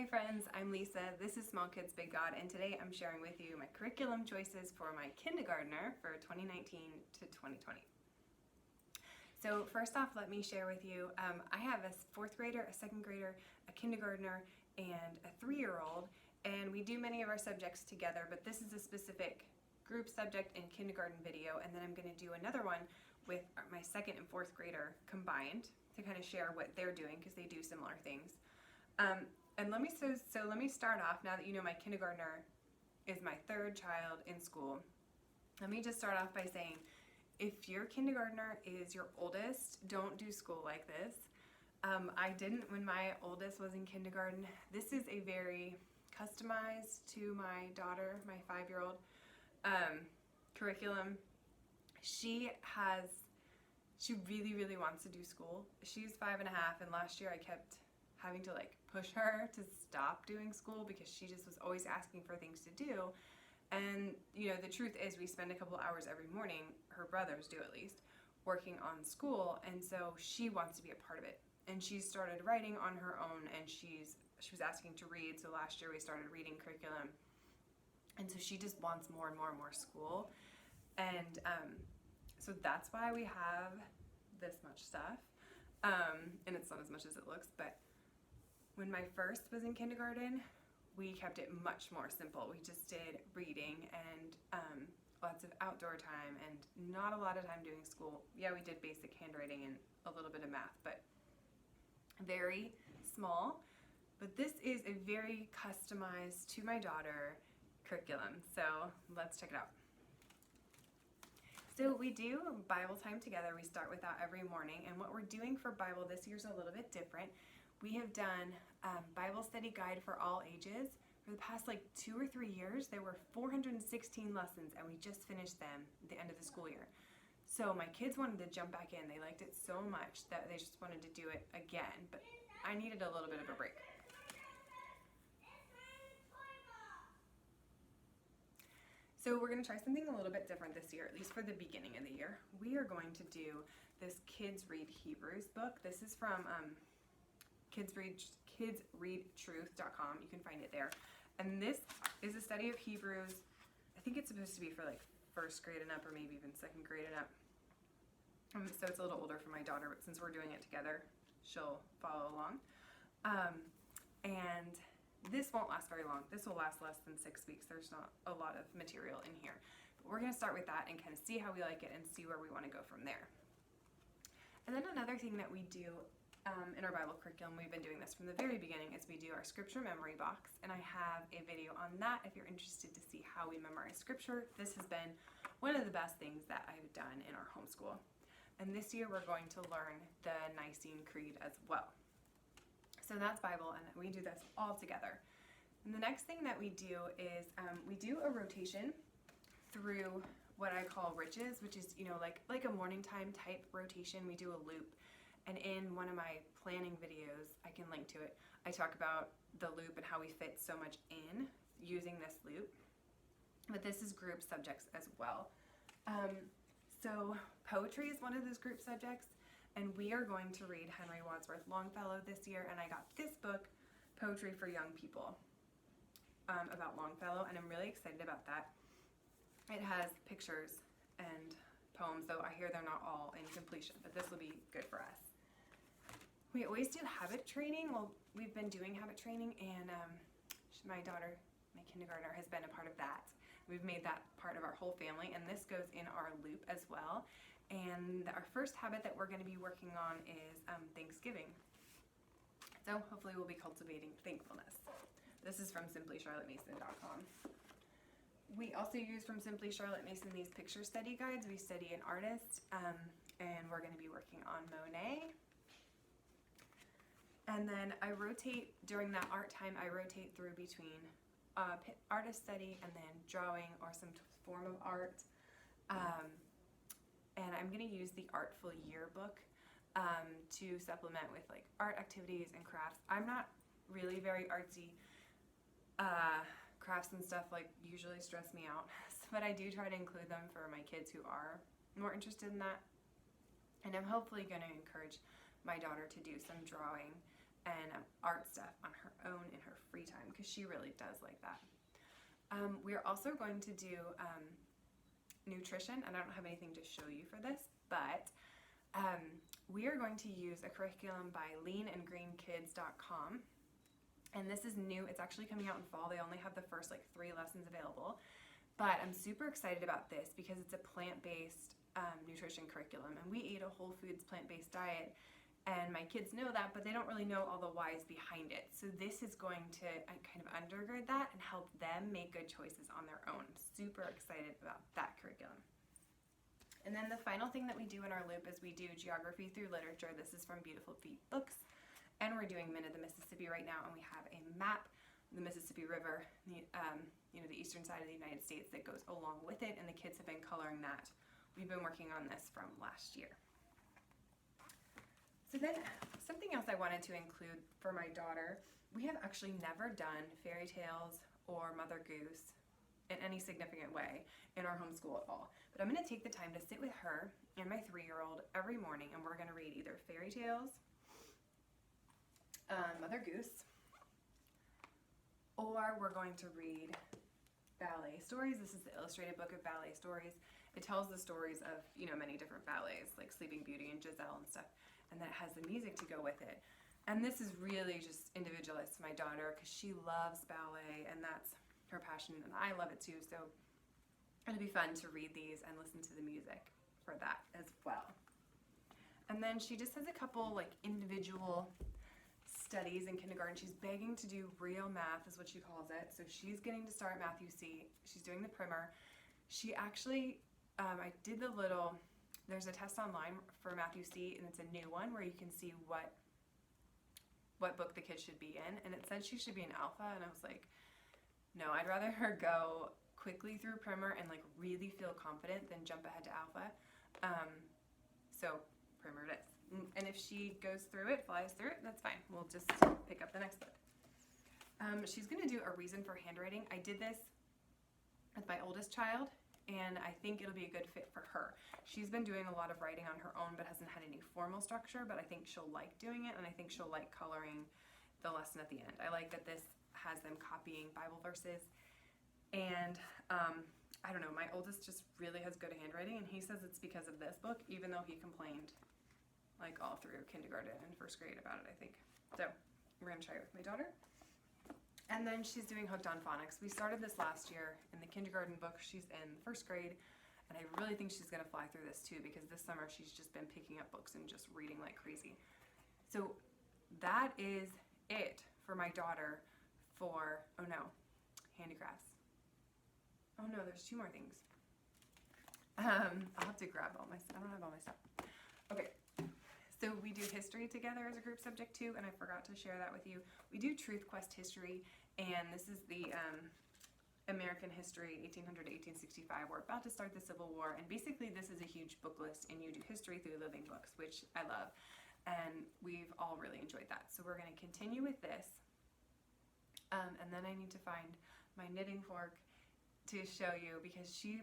Hi friends, I'm Lisa. This is Small Kids Big God, and today I'm sharing with you my curriculum choices for my kindergartner for 2019 to 2020. So first off, let me share with you, I have a fourth grader, a second grader, a kindergartner, and a 3-year-old, and we do many of our subjects together, but this is a specific group subject and kindergarten video, and then I'm going to do another one with my second and fourth grader combined to kind of share what they're doing because they do similar things. And let me start off, now that you know my kindergartner is my third child in school. Let me just start off by saying, if your kindergartner is your oldest, don't do school like this. I didn't when my oldest was in kindergarten. This is a very customized to my daughter, my 5-year-old, curriculum. She really wants to do school. She's 5.5, and last year I kept having to push her to stop doing school because she just was always asking for things to do. And the truth is, we spend a couple hours every morning, her brothers do at least, working on school, and so she wants to be a part of it. And she started writing on her own, and she was asking to read, so last year we started reading curriculum. And so she just wants more and more and more school. And so that's why we have this much stuff. And it's not as much as it looks, but when my first was in kindergarten, we kept it much more simple. We just did reading and lots of outdoor time and not a lot of time doing school. Yeah, we did basic handwriting and a little bit of math, but very small. But this is a very customized to my daughter curriculum. So let's check it out. So we do Bible time together. We start with that every morning. And what we're doing for Bible this year is a little bit different. We have done Bible study guide for all ages. For the past 2 or 3 years, there were 416 lessons, and we just finished them at the end of the school year. So my kids wanted to jump back in. They liked it so much that they just wanted to do it again, but I needed a little bit of a break. So we're going to try something a little bit different this year, at least for the beginning of the year. We are going to do this Kids Read Hebrews book. This is from kidsreadtruth.com. You can find it there. And this is a study of Hebrews. I think it's supposed to be for first grade and up, or maybe even second grade and up. So it's a little older for my daughter, but since we're doing it together, she'll follow along. And this won't last very long. This will last less than 6 weeks. There's not a lot of material in here. But we're going to start with that and kind of see how we like it and see where we want to go from there. And then another thing that we do in our Bible curriculum, we've been doing this from the very beginning, is we do our scripture memory box, and I have a video on that if you're interested to see how we memorize scripture. This has been one of the best things that I've done in our homeschool. And this year we're going to learn the Nicene Creed as well. So that's Bible, and we do this all together. And the next thing that we do is we do a rotation through what I call riches, which is like a morning time type rotation. We do a loop. And in one of my planning videos, I can link to it, I talk about the loop and how we fit so much in using this loop. But this is group subjects as well. So poetry is one of those group subjects, and we are going to read Henry Wadsworth Longfellow this year, and I got this book, Poetry for Young People, about Longfellow, and I'm really excited about that. It has pictures and poems, though I hear they're not all in completion, but this will be good for us. We always do habit training. Well, we've been doing habit training, and my daughter, my kindergartner, has been a part of that. We've made that part of our whole family, and this goes in our loop as well. And our first habit that we're going to be working on is Thanksgiving. So hopefully we'll be cultivating thankfulness. This is from simplycharlottemason.com. We also use from Simply Charlotte Mason these picture study guides. We study an artist, and we're going to be working on Monet. And then I rotate, during that art time, I rotate through between artist study and then drawing or some form of art. And I'm going to use the Artful Yearbook to supplement with art activities and crafts. I'm not really very artsy. Crafts and stuff usually stress me out, but I do try to include them for my kids who are more interested in that. And I'm hopefully going to encourage my daughter to do some drawing and art stuff on her own in her free time, because she really does like that. We're also going to do nutrition, and I don't have anything to show you for this, but we are going to use a curriculum by leanandgreenkids.com, and this is new. It's actually coming out in fall. They only have the first 3 lessons available, but I'm super excited about this because it's a plant-based nutrition curriculum, and we eat a whole foods plant-based diet, and my kids know that, but they don't really know all the whys behind it. So this is going to kind of undergird that and help them make good choices on their own. Super excited about that curriculum. And then the final thing that we do in our loop is we do geography through literature. This is from Beautiful Feet Books, and we're doing Men of the Mississippi right now, and we have a map of the Mississippi River, the eastern side of the United States that goes along with it, and the kids have been coloring that. We've been working on this from last year. So then something else I wanted to include for my daughter, we have actually never done fairy tales or Mother Goose in any significant way in our homeschool at all. But I'm going to take the time to sit with her and my 3-year-old every morning, and we're going to read either fairy tales, Mother Goose, or we're going to read ballet stories. This is the illustrated book of ballet stories. It tells the stories of, many different ballets, like Sleeping Beauty and Giselle and stuff, and then it has the music to go with it. And this is really just individualized to my daughter because she loves ballet, and that's her passion, and I love it too, so it'll be fun to read these and listen to the music for that as well. And then she just has a couple individual studies in kindergarten. She's begging to do real math, is what she calls it. So she's getting to start Matthew C. She's doing the primer. She actually, there's a test online for Matthew C, and it's a new one where you can see what book the kid should be in, and it said she should be in alpha, and I was like, no, I'd rather her go quickly through primer and really feel confident than jump ahead to alpha. So primer it is. And if she goes through it, flies through it, that's fine. We'll just pick up the next book. She's going to do a reason for handwriting. I did this with my oldest child, and I think it'll be a good fit for her. She's been doing a lot of writing on her own, but hasn't had any formal structure, but I think she'll like doing it, and I think she'll like coloring the lesson at the end. I like that this has them copying Bible verses, and I don't know, my oldest just really has good handwriting, and he says it's because of this book, even though he complained all through kindergarten and first grade about it, I think. So we're gonna try it with my daughter. And then she's doing Hooked on Phonics. We started this last year in the kindergarten book. She's in first grade, and I really think she's gonna fly through this too, because this summer she's just been picking up books and just reading like crazy. So that is it for my daughter for, oh no, handicrafts. Oh no, there's 2 more things. I'll have to grab all my stuff. I don't have all my stuff. Okay. So we do history together as a group subject too, and I forgot to share that with you. We do Truth Quest history, and this is the American history, 1800 to 1865. We're about to start the Civil War, and basically this is a huge book list, and you do history through living books, which I love, and we've all really enjoyed that. So we're going to continue with this, and then I need to find my knitting fork to show you, because she's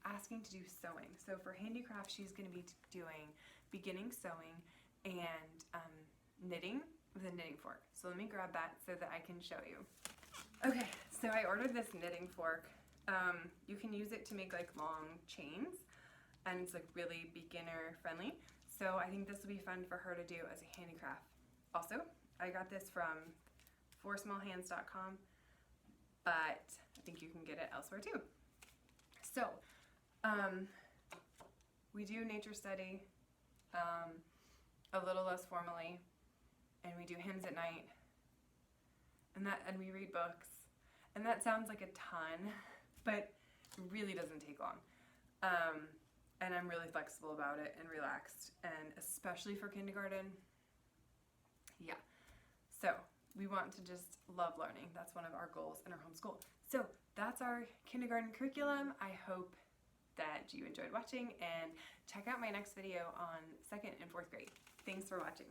asking to do sewing. So for handicraft, she's going to be doing beginning sewing and knitting with a knitting fork. So let me grab that so that I can show you. Okay, so I ordered this knitting fork. You can use it to make long chains, and it's really beginner friendly. So I think this will be fun for her to do as a handicraft. Also, I got this from forsmallhands.com, but I think you can get it elsewhere too. So we do nature study a little less formally, and we do hymns at night, and we read books, and that sounds like a ton, but it really doesn't take long. And I'm really flexible about it and relaxed, and especially for kindergarten, yeah. So we want to just love learning. That's one of our goals in our homeschool. So that's our kindergarten curriculum. I hope that you enjoyed watching, and check out my next video on 2nd and 4th grade. Thanks for watching.